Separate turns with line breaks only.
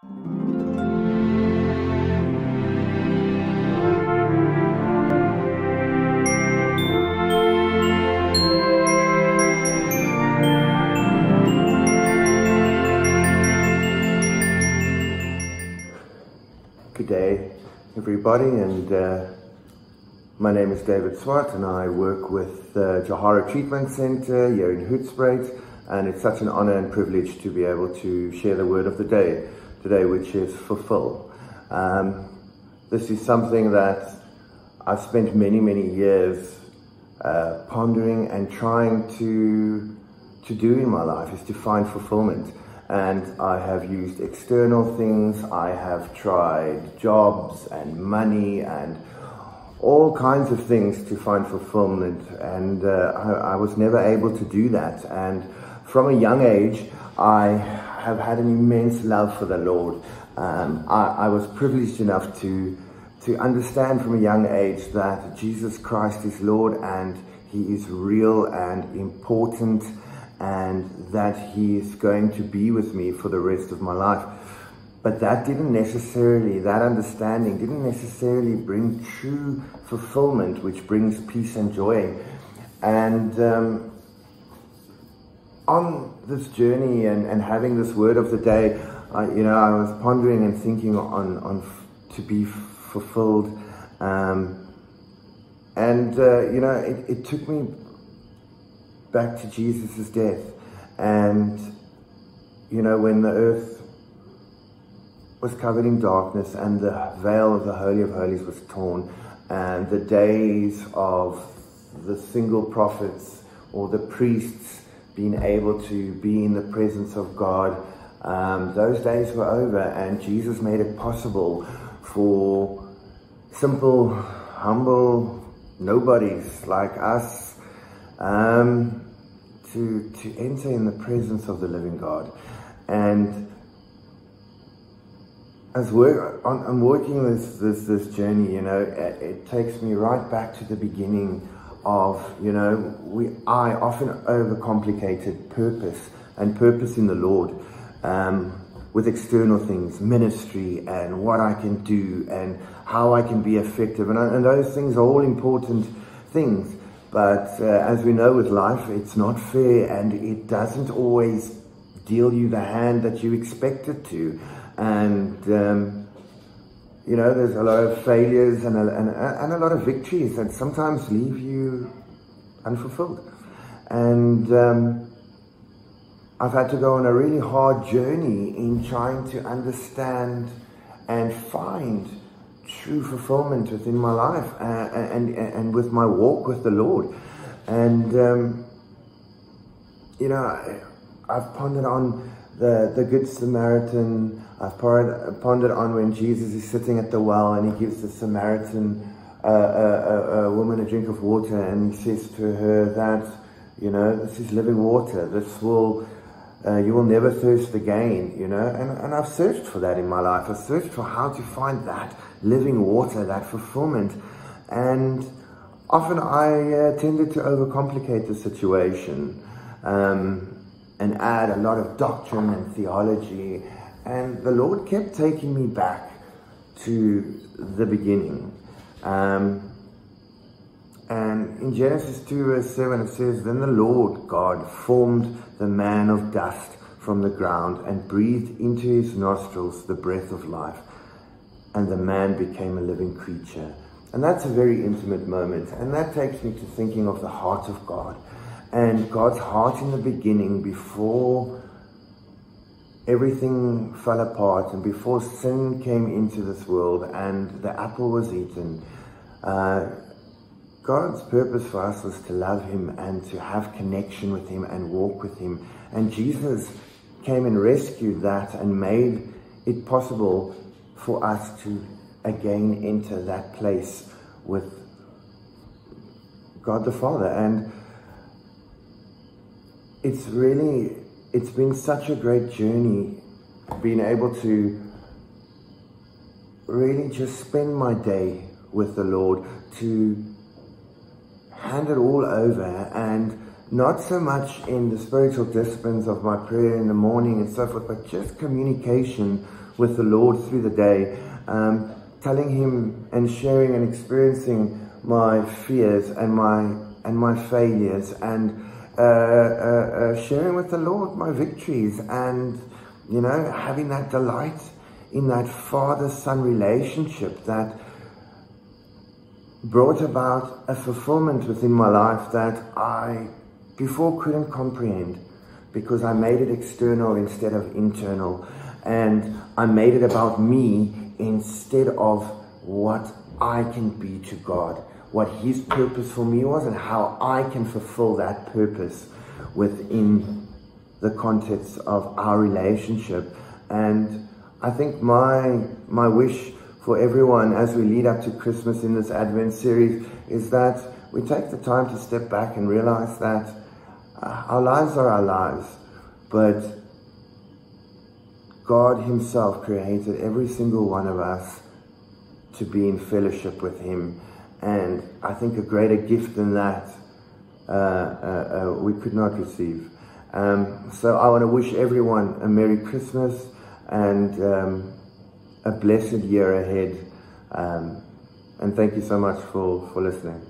Good day, everybody, and my name is David Swart, and I work with Johara Treatment Center here in Hoedspruit, and it's such an honor and privilege to be able to share the word of the day today, which is fulfill. This is something that I've spent many years pondering and trying to do in my life, is to find fulfillment. And I have used external things, I have tried jobs and money and all kinds of things to find fulfillment, and I was never able to do that. And from a young age, I have had an immense love for the Lord. I was privileged enough to understand from a young age that Jesus Christ is Lord, and He is real and important, and that He is going to be with me for the rest of my life. But that understanding didn't necessarily bring true fulfillment, which brings peace and joy. And on this journey and having this word of the day, I was pondering and thinking on to be fulfilled. It took me back to Jesus' death, and when the earth was covered in darkness and the veil of the Holy of Holies was torn, and the days of the single prophets or the priests being able to be in the presence of God, those days were over, and Jesus made it possible for simple, humble nobodies like us to enter in the presence of the living God. And as I'm working this journey, it takes me right back to the beginning of, I often overcomplicated purpose in the Lord, with external things, ministry and what I can do and how I can be effective. And those things are all important things. But as we know with life, it's not fair, and it doesn't always deal you the hand that you expect it to. And, there's a lot of failures and a lot of victories that sometimes leave you unfulfilled. And I've had to go on a really hard journey in trying to understand and find true fulfillment within my life and with my walk with the Lord. And I've pondered on the Good Samaritan. I've pondered on when Jesus is sitting at the well and He gives the Samaritan a woman a drink of water, and He says to her that this is living water. This will you will never thirst again. And I've searched for that in my life. I've searched for how to find that living water, that fulfillment. And often I tended to overcomplicate the situation and add a lot of doctrine and theology. And the Lord kept taking me back to the beginning. And in Genesis 2 verse 7 it says, "Then the Lord God formed the man of dust from the ground and breathed into his nostrils the breath of life. And the man became a living creature." And that's a very intimate moment. And that takes me to thinking of the heart of God. And God's heart in the beginning, before everything fell apart and before sin came into this world and the apple was eaten, God's purpose for us was to love Him and to have connection with Him and walk with Him. And Jesus came and rescued that and made it possible for us to again enter that place with God the Father. And it's been such a great journey, being able to really just spend my day with the Lord, to hand it all over, and not so much in the spiritual disciplines of my prayer in the morning and so forth, but just communication with the Lord through the day, telling Him and sharing and experiencing my fears and my failures, and sharing with the Lord my victories, and having that delight in that father-son relationship that brought about a fulfillment within my life that I before couldn't comprehend, because I made it external instead of internal, and I made it about me instead of what I can be to God, what His purpose for me was, and how I can fulfill that purpose within the context of our relationship. And I think my wish for everyone as we lead up to Christmas in this Advent series is that we take the time to step back and realize that our lives are our lives, but God Himself created every single one of us to be in fellowship with Him. And I think a greater gift than that we could not receive. So I want to wish everyone a Merry Christmas and a blessed year ahead. And thank you so much for listening.